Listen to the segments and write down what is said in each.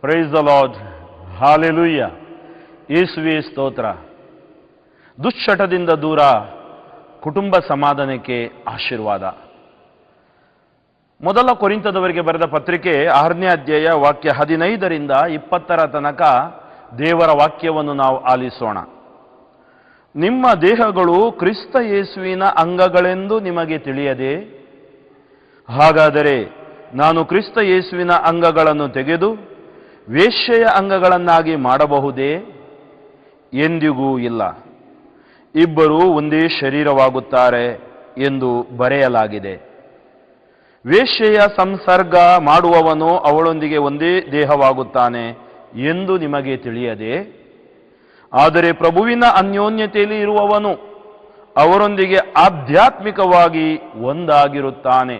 Praise the lord. Hallelujah. ಯೇಸುವೇ ಸ್ತೋತ್ರ. ದುಶ್ಚಟದಿಂದ ದೂರ, ಕುಟುಂಬ ಸಮಾಧಾನಕ್ಕೆ ಆಶೀರ್ವಾದ. ಮೊದಲ ಕೊರಿಂಥದವರಿಗೆ ಬರೆದ ಪತ್ರಿಕೆ 6ನೇ ಅಧ್ಯಾಯ ವಾಕ್ಯ 15ರಿಂದ 20 ತನಕ ದೇವರ ವಾಕ್ಯವನ್ನು ನಾವು ಆಲಿಸೋಣ. ನಿಮ್ಮ ದೇಹಗಳು ಕ್ರಿಸ್ತ ಯೇಸುವಿನ ಅಂಗಗಳೆಂದು ನಿಮಗೆ ತಿಳಿಯದೆ, ಹಾಗಾದರೆ ನಾನು ಕ್ರಿಸ್ತ ಯೇಸುವಿನ ಅಂಗಗಳನ್ನು ತೆಗೆದು ವೇಶ್ಯೆಯ ಅಂಗಗಳನ್ನಾಗಿ ಮಾಡಬಹುದೇ? ಎಂದಿಗೂ ಇಲ್ಲ. ಇಬ್ಬರೂ ಒಂದೇ ಶರೀರವಾಗುತ್ತಾರೆ ಎಂದು ಬರೆಯಲಾಗಿದೆ. ವೇಶ್ಯೆಯ ಸಂಸರ್ಗ ಮಾಡುವವನು ಅವಳೊಂದಿಗೆ ಒಂದೇ ದೇಹವಾಗುತ್ತಾನೆ ಎಂದು ನಿಮಗೆ ತಿಳಿಯದೆ, ಆದರೆ ಪ್ರಭುವಿನ ಅನ್ಯೋನ್ಯತೆಯಲ್ಲಿ ಇರುವವನು ಅವರೊಂದಿಗೆ ಆಧ್ಯಾತ್ಮಿಕವಾಗಿ ಒಂದಾಗಿರುತ್ತಾನೆ.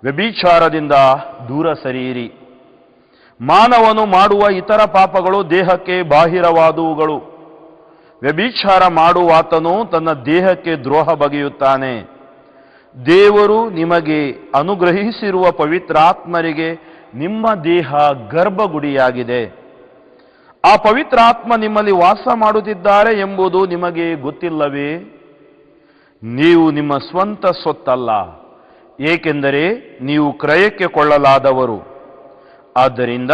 ವ್ಯಭಿಚಾರದಿಂದ ದೂರ ಸರಿಯಿರಿ. ಮಾನವನು ಮಾಡುವ ಇತರ ಪಾಪಗಳು ದೇಹಕ್ಕೆ ಬಾಹಿರವಾದವುಗಳು. ವ್ಯಭಿಚಾರ ಮಾಡುವಾತನು ತನ್ನ ದೇಹಕ್ಕೆ ದ್ರೋಹ ಬಗೆಯುತ್ತಾನೆ. ದೇವರು ನಿಮಗೆ ಅನುಗ್ರಹಿಸಿರುವ ಪವಿತ್ರಾತ್ಮರಿಗೆ ನಿಮ್ಮ ದೇಹ ಗರ್ಭಗುಡಿಯಾಗಿದೆ. ಆ ಪವಿತ್ರಾತ್ಮ ನಿಮ್ಮಲ್ಲಿ ವಾಸ ಮಾಡುತ್ತಿದ್ದಾರೆ ಎಂಬುದು ನಿಮಗೆ ಗೊತ್ತಿಲ್ಲವೇ? ನೀವು ನಿಮ್ಮ ಸ್ವಂತ ಸೊತ್ತಲ್ಲ, ಏಕೆಂದರೆ ನೀವು ಕ್ರಯಕ್ಕೆ ಕೊಳ್ಳಲಾದವರು. ಆದ್ದರಿಂದ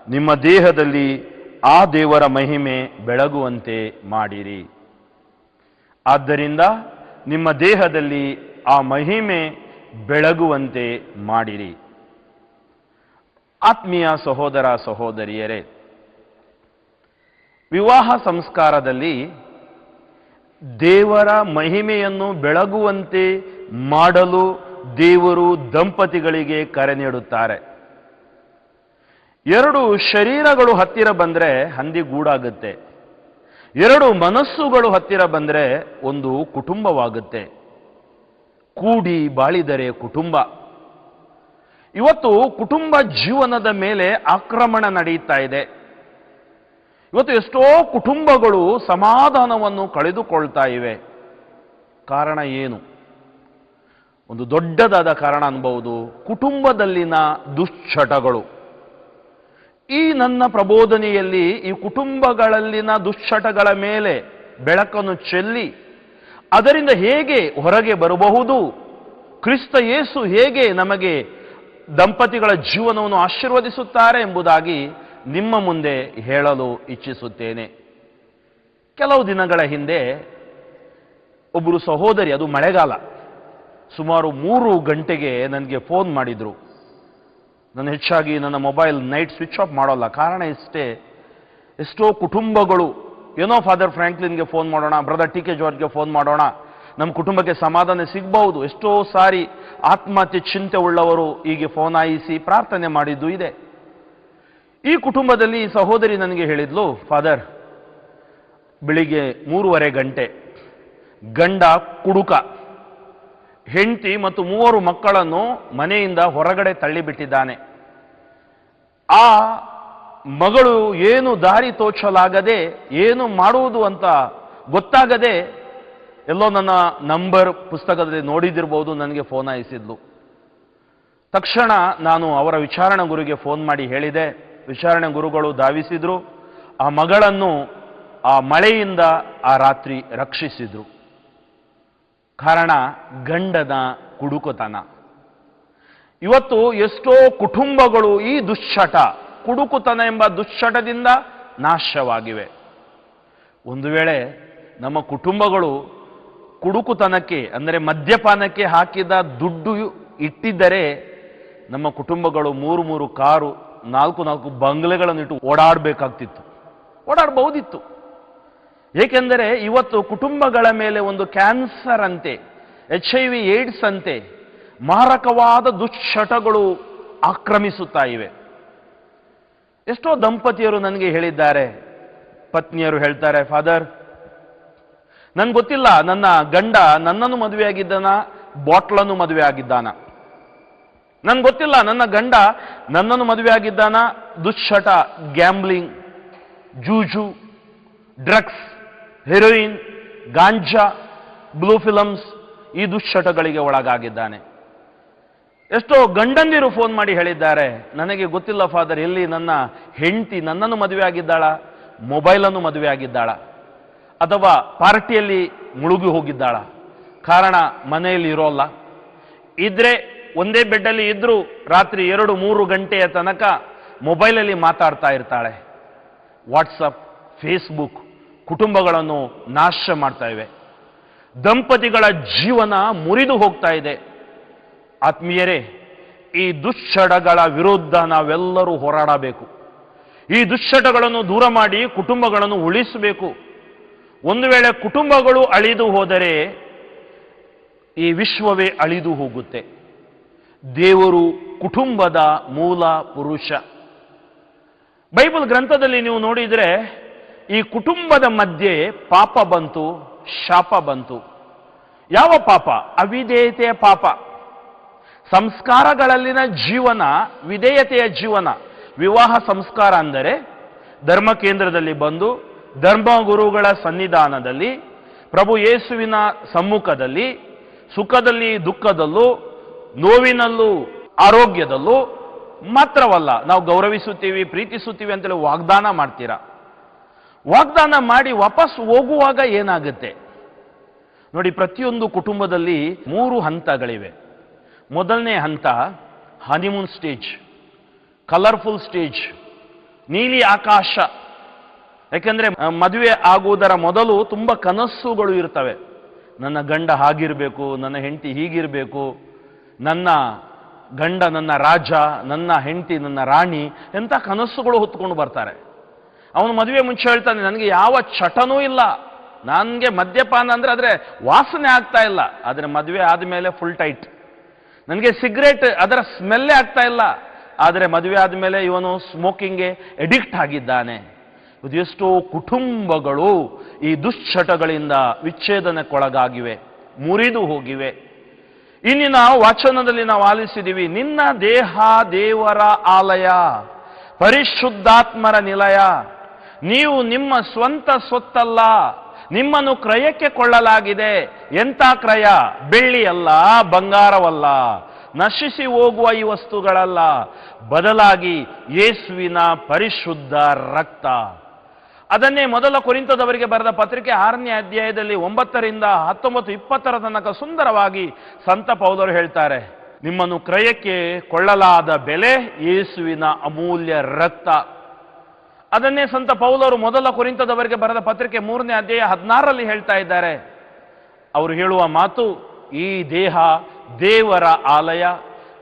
ನಿಮ್ಮ ದೇಹದಲ್ಲಿ ಆ ದೇವರ ಮಹಿಮೆ ಬೆಳಗುವಂತೆ ಮಾಡಿರಿ. ಆದ್ದರಿಂದ ನಿಮ್ಮ ದೇಹದಲ್ಲಿ ಆ ಮಹಿಮೆ ಬೆಳಗುವಂತೆ ಮಾಡಿರಿ. ಆತ್ಮೀಯ ಸಹೋದರ ಸಹೋದರಿಯರೇ, ವಿವಾಹ ಸಂಸ್ಕಾರದಲ್ಲಿ ದೇವರ ಮಹಿಮೆಯನ್ನು ಬೆಳಗುವಂತೆ ಮಾಡಲು ದೇವರು ದಂಪತಿಗಳಿಗೆ ಕರೆ ನೀಡುತ್ತಾರೆ. ಎರಡು ಶರೀರಗಳು ಹತ್ತಿರ ಬಂದರೆ ಹಂದಿ ಗೂಡಾಗುತ್ತೆ. ಎರಡು ಮನಸ್ಸುಗಳು ಹತ್ತಿರ ಬಂದರೆ ಒಂದು ಕುಟುಂಬವಾಗುತ್ತೆ. ಕೂಡಿ ಬಾಳಿದರೆ ಕುಟುಂಬ. ಇವತ್ತು ಕುಟುಂಬ ಜೀವನದ ಮೇಲೆ ಆಕ್ರಮಣ ನಡೆಯುತ್ತಾ ಇದೆ. ಇವತ್ತು ಎಷ್ಟೋ ಕುಟುಂಬಗಳು ಸಮಾಧಾನವನ್ನು ಕಳೆದುಕೊಳ್ತಾ ಇವೆ. ಕಾರಣ ಏನು? ಒಂದು ದೊಡ್ಡದಾದ ಕಾರಣ ಅನ್ಬಹುದು, ಕುಟುಂಬದಲ್ಲಿನ ದುಶ್ಚಟಗಳು. ಈ ನನ್ನ ಪ್ರಬೋಧನೆಯಲ್ಲಿ ಈ ಕುಟುಂಬಗಳಲ್ಲಿನ ದುಶ್ಚಟಗಳ ಮೇಲೆ ಬೆಳಕನ್ನು ಚೆಲ್ಲಿ ಅದರಿಂದ ಹೇಗೆ ಹೊರಗೆ ಬರಬಹುದು, ಕ್ರಿಸ್ತ ಯೇಸು ಹೇಗೆ ನಮಗೆ ದಂಪತಿಗಳ ಜೀವನವನ್ನು ಆಶೀರ್ವದಿಸುತ್ತಾರೆ ಎಂಬುದಾಗಿ ನಿಮ್ಮ ಮುಂದೆ ಹೇಳಲು ಇಚ್ಛಿಸುತ್ತೇನೆ. ಕೆಲವು ದಿನಗಳ ಹಿಂದೆ ಒಬ್ಬರು ಸಹೋದರಿ, ಅದು ಮಳೆಗಾಲ, ಸುಮಾರು 3 ಗಂಟೆಗೆ ನನಗೆ ಫೋನ್ ಮಾಡಿದರು. ನಾನು ಹೆಚ್ಚಾಗಿ ನನ್ನ ಮೊಬೈಲ್ ನೈಟ್ ಸ್ವಿಚ್ ಆಫ್ ಮಾಡೋಲ್ಲ. ಕಾರಣ ಇಷ್ಟೇ, ಎಷ್ಟೋ ಕುಟುಂಬಗಳು ಏನೋ ಫಾದರ್ ಫ್ರಾಂಕ್ಲಿನ್ಗೆ ಫೋನ್ ಮಾಡೋಣ, ಬ್ರದರ್ ಟಿ.ಕೆ. ಜಾರ್ಜ್ಗೆ ಫೋನ್ ಮಾಡೋಣ, ನಮ್ಮ ಕುಟುಂಬಕ್ಕೆ ಸಮಾಧಾನ ಸಿಗಬಹುದು. ಎಷ್ಟೋ ಸಾರಿ ಆತ್ಮಹತ್ಯೆ ಚಿಂತೆ ಉಳ್ಳವರು ಹೀಗೆ ಫೋನ್ ಆಯಿಸಿ ಪ್ರಾರ್ಥನೆ ಮಾಡಿದ್ದು ಇದೆ. ಈ ಕುಟುಂಬದಲ್ಲಿ ಈ ಸಹೋದರಿ ನನಗೆ ಹೇಳಿದ್ಲು, ಫಾದರ್, ಬೆಳಿಗ್ಗೆ 3:30 ಗಂಟೆ ಗಂಡ ಕುಡುಕ, ಹೆಂಡತಿ ಮತ್ತು 3 ಮಕ್ಕಳನ್ನು ಮನೆಯಿಂದ ಹೊರಗಡೆ ತಳ್ಳಿಬಿಟ್ಟಿದ್ದಾನೆ. ಆ ಮಗಳು ಏನು ದಾರಿ ತೋಚಲಾಗದೆ, ಏನು ಮಾಡುವುದು ಅಂತ ಗೊತ್ತಾಗದೆ, ಎಲ್ಲೋ ನನ್ನ ನಂಬರ್ ಪುಸ್ತಕದಲ್ಲಿ ನೋಡಿದಿರಬಹುದು, ನನಗೆ ಫೋನ್ ಆಯಿಸಿದ್ಲು. ತಕ್ಷಣ ನಾನು ಅವರ ವಿಚಾರಣಾ ಗುರುಗೆ ಫೋನ್ ಮಾಡಿ ಹೇಳಿದೆ. ವಿಚಾರಣೆ ಗುರುಗಳು ಧಾವಿಸಿದ್ರು. ಆ ಮಗಳನ್ನು ಆ ಮಳೆಯಿಂದ ಆ ರಾತ್ರಿ ರಕ್ಷಿಸಿದ್ರು. ಕಾರಣ ಗಂಡನ ಕುಡುಕುತನ. ಇವತ್ತು ಎಷ್ಟೋ ಕುಟುಂಬಗಳು ಈ ದುಶ್ಚಟ, ಕುಡುಕುತನ ಎಂಬ ದುಶ್ಚಟದಿಂದ ನಾಶವಾಗಿವೆ. ಒಂದು ವೇಳೆ ನಮ್ಮ ಕುಟುಂಬಗಳು ಕುಡುಕುತನಕ್ಕೆ ಅಂದರೆ ಮದ್ಯಪಾನಕ್ಕೆ ಹಾಕಿದ ದುಡ್ಡು ಇಟ್ಟಿದ್ದರೆ ನಮ್ಮ ಕುಟುಂಬಗಳು 3 ಕಾರು, 4 ಬಂಗ್ಲೆಗಳನ್ನು ಇಟ್ಟು ಓಡಾಡಬೇಕಾಗ್ತಿತ್ತು, ಓಡಾಡಬಹುದಿತ್ತು. ಏಕೆಂದರೆ ಇವತ್ತು ಕುಟುಂಬಗಳ ಮೇಲೆ ಒಂದು ಕ್ಯಾನ್ಸರ್ ಅಂತೆ, HIV ಏಡ್ಸ್ ಅಂತೆ ಮಾರಕವಾದ ದುಶ್ಚಟಗಳು ಆಕ್ರಮಿಸುತ್ತಾ ಇವೆ. ಎಷ್ಟೋ ದಂಪತಿಯರು ನನಗೆ ಹೇಳಿದ್ದಾರೆ, ಪತ್ನಿಯರು ಹೇಳ್ತಾರೆ, ಫಾದರ್, ನನ್ಗೆ ಗೊತ್ತಿಲ್ಲ ನನ್ನ ಗಂಡ ನನ್ನನ್ನು ಮದುವೆಯಾಗಿದ್ದಾನ, ಬಾಟ್ಲನ್ನು ಮದುವೆ ಆಗಿದ್ದಾನ. ನನ್ಗೆ ಗೊತ್ತಿಲ್ಲ ನನ್ನ ಗಂಡ ನನ್ನನ್ನು ಮದುವೆ ಆಗಿದ್ದಾನ, ದುಶ್ಚಟ, ಗ್ಯಾಂಬ್ಲಿಂಗ್, ಜೂಜು, ಡ್ರಗ್ಸ್, ಹೆರೋಯಿನ್, ಗಾಂಜಾ, ಬ್ಲೂ ಫಿಲಮ್ಸ್, ಈ ದುಶ್ಚಟಗಳಿಗೆ ಒಳಗಾಗಿದ್ದಾನೆ. ಎಷ್ಟೋ ಗಂಡಂದಿರು ಫೋನ್ ಮಾಡಿ ಹೇಳಿದ್ದಾರೆ, ನನಗೆ ಗೊತ್ತಿಲ್ಲ ಫಾದರ್, ಎಲ್ಲಿ ನನ್ನ ಹೆಂಡತಿ ನನ್ನನ್ನು ಮದುವೆ ಆಗಿದ್ದಾಳ, ಮೊಬೈಲನ್ನು ಮದುವೆ ಆಗಿದ್ದಾಳ, ಅಥವಾ ಪಾರ್ಟಿಯಲ್ಲಿ ಮುಳುಗಿ ಹೋಗಿದ್ದಾಳ. ಕಾರಣ ಮನೆಯಲ್ಲಿ ಇರೋಲ್ಲ, ಇದ್ರೆ ಒಂದೇ ಬೆಡ್ಡಲ್ಲಿ ಇದ್ರೂ ರಾತ್ರಿ 2-3 ಗಂಟೆಯ ತನಕ ಮೊಬೈಲಲ್ಲಿ ಮಾತಾಡ್ತಾ ಇರ್ತಾಳೆ. ವಾಟ್ಸಪ್, ಫೇಸ್ಬುಕ್ ಕುಟುಂಬಗಳನ್ನು ನಾಶ ಮಾಡ್ತಾ ಇವೆ. ದಂಪತಿಗಳ ಜೀವನ ಮುರಿದು ಹೋಗ್ತಾ ಇದೆ. ಆತ್ಮೀಯರೇ, ಈ ದುಶ್ಚಟಗಳ ವಿರುದ್ಧ ನಾವೆಲ್ಲರೂ ಹೋರಾಡಬೇಕು. ಈ ದುಶ್ಚಟಗಳನ್ನು ದೂರ ಮಾಡಿ ಕುಟುಂಬಗಳನ್ನು ಉಳಿಸಬೇಕು. ಒಂದು ವೇಳೆ ಕುಟುಂಬಗಳು ಅಳಿದು ಹೋದರೆ ಈ ವಿಶ್ವವೇ ಅಳಿದು ಹೋಗುತ್ತೆ. ದೇವರು ಕುಟುಂಬದ ಮೂಲ ಪುರುಷ. ಬೈಬಲ್ ಗ್ರಂಥದಲ್ಲಿ ನೀವು ನೋಡಿದರೆ ಈ ಕುಟುಂಬದ ಮಧ್ಯೆ ಪಾಪ ಬಂತು, ಶಾಪ ಬಂತು. ಯಾವ ಪಾಪ? ಅವಿಧೇಯತೆಯ ಪಾಪ. ಸಂಸ್ಕಾರಗಳಲ್ಲಿನ ಜೀವನ, ವಿಧೇಯತೆಯ ಜೀವನ. ವಿವಾಹ ಸಂಸ್ಕಾರ ಅಂದರೆ ಧರ್ಮ ಕೇಂದ್ರದಲ್ಲಿ ಬಂದು ಧರ್ಮಗುರುಗಳ ಸನ್ನಿಧಾನದಲ್ಲಿ ಪ್ರಭು ಯೇಸುವಿನ ಸಮ್ಮುಖದಲ್ಲಿ ಸುಖದಲ್ಲಿ ದುಃಖದಲ್ಲೂ ನೋವಿನಲ್ಲೂ ಆರೋಗ್ಯದಲ್ಲೂ ಮಾತ್ರವಲ್ಲ ನಾವು ಗೌರವಿಸುತ್ತೀವಿ, ಪ್ರೀತಿಸುತ್ತೀವಿ ಅಂತೇಳಿ ವಾಗ್ದಾನ ಮಾಡ್ತೀರಾ. ವಾಗ್ದಾನ ಮಾಡಿ ವಾಪಸ್ ಹೋಗುವಾಗ ಏನಾಗುತ್ತೆ ನೋಡಿ. ಪ್ರತಿಯೊಂದು ಕುಟುಂಬದಲ್ಲಿ 3 ಹಂತಗಳಿವೆ. ಮೊದಲನೇ ಹಂತ ಹನಿಮೂನ್ ಸ್ಟೇಜ್, ಕಲರ್ಫುಲ್ ಸ್ಟೇಜ್, ನೀಲಿ ಆಕಾಶ. ಯಾಕೆಂದ್ರೆ ಮದುವೆ ಆಗುವುದರ ಮೊದಲು ತುಂಬಾ ಕನಸುಗಳು ಇರ್ತವೆ. ನನ್ನ ಗಂಡ ಹಾಗಿರ್ಬೇಕು, ನನ್ನ ಹೆಂಡತಿ ಹೀಗಿರ್ಬೇಕು, ನನ್ನ ಗಂಡ ನನ್ನ ರಾಜ, ನನ್ನ ಹೆಂಡತಿ ನನ್ನ ರಾಣಿ, ಎಂಥ ಕನಸುಗಳು ಹೊತ್ಕೊಂಡು ಬರ್ತಾರೆ. ಅವನು ಮದುವೆ ಮುಂಚೆ ಹೇಳ್ತಾನೆ, ನನಗೆ ಯಾವ ಚಟನೂ ಇಲ್ಲ, ನನಗೆ ಮದ್ಯಪಾನ ಅಂದ್ರೆ ವಾಸನೆ ಆಗ್ತಾ ಇಲ್ಲ, ಆದರೆ ಮದುವೆ ಆದಮೇಲೆ ಫುಲ್ ಟೈಟ್. ನನಗೆ ಸಿಗರೇಟ್ ಅದರ ಸ್ಮೆಲ್ಲೇ ಆಗ್ತಾ ಇಲ್ಲ, ಆದರೆ ಮದುವೆ ಆದಮೇಲೆ ಇವನು ಸ್ಮೋಕಿಂಗ್ಗೆ ಎಡಿಕ್ಟ್ ಆಗಿದ್ದಾನೆ. ಎಷ್ಟೋ ಕುಟುಂಬಗಳು ಈ ದುಶ್ಚಟಗಳಿಂದ ವಿಚ್ಛೇದನಕ್ಕೊಳಗಾಗಿವೆ, ಮುರಿದು ಹೋಗಿವೆ. ಇಂದಿನ ವಾಚನದಲ್ಲಿ ನಾವು ಆಲಿಸಿದ್ದೀವಿ, ನಿನ್ನ ದೇಹ ದೇವರ ಆಲಯ, ಪರಿಶುದ್ಧಾತ್ಮರ ನಿಲಯ. ನೀವು ನಿಮ್ಮ ಸ್ವಂತ ಸೊತ್ತಲ್ಲ, ನಿಮ್ಮನ್ನು ಕ್ರಯಕ್ಕೆ ಕೊಳ್ಳಲಾಗಿದೆ. ಎಂಥ ಕ್ರಯ? ಬೆಳ್ಳಿಯಲ್ಲ, ಬಂಗಾರವಲ್ಲ, ನಶಿಸಿ ಹೋಗುವ ಈ ವಸ್ತುಗಳಲ್ಲ, ಬದಲಾಗಿ ಯೇಸುವಿನ ಪರಿಶುದ್ಧ ರಕ್ತ. ಅದನ್ನೇ ಮೊದಲ ಕೊರಿಂಥದವರಿಗೆ ಬರೆದ ಪತ್ರಿಕೆ 6ನೇ ಅಧ್ಯಾಯದಲ್ಲಿ 9ರಿಂದ 19, 20 ತನಕ ಸುಂದರವಾಗಿ ಸಂತ ಪೌಲರು ಹೇಳ್ತಾರೆ, ನಿಮ್ಮನ್ನು ಕ್ರಯಕ್ಕೆ ಕೊಳ್ಳಲಾದ ಬೆಲೆ ಯೇಸುವಿನ ಅಮೂಲ್ಯ ರಕ್ತ. ಅದನ್ನೇ ಸಂತ ಪೌಲರು ಮೊದಲ ಕೊರಿಂಥದವರಿಗೆ ಬರೆದ ಪತ್ರಿಕೆ 3ನೇ ಅಧ್ಯಾಯ 16ರಲ್ಲಿ ಹೇಳ್ತಾ ಇದ್ದಾರೆ. ಅವರು ಹೇಳುವ ಮಾತು, ಈ ದೇಹ ದೇವರ ಆಲಯ,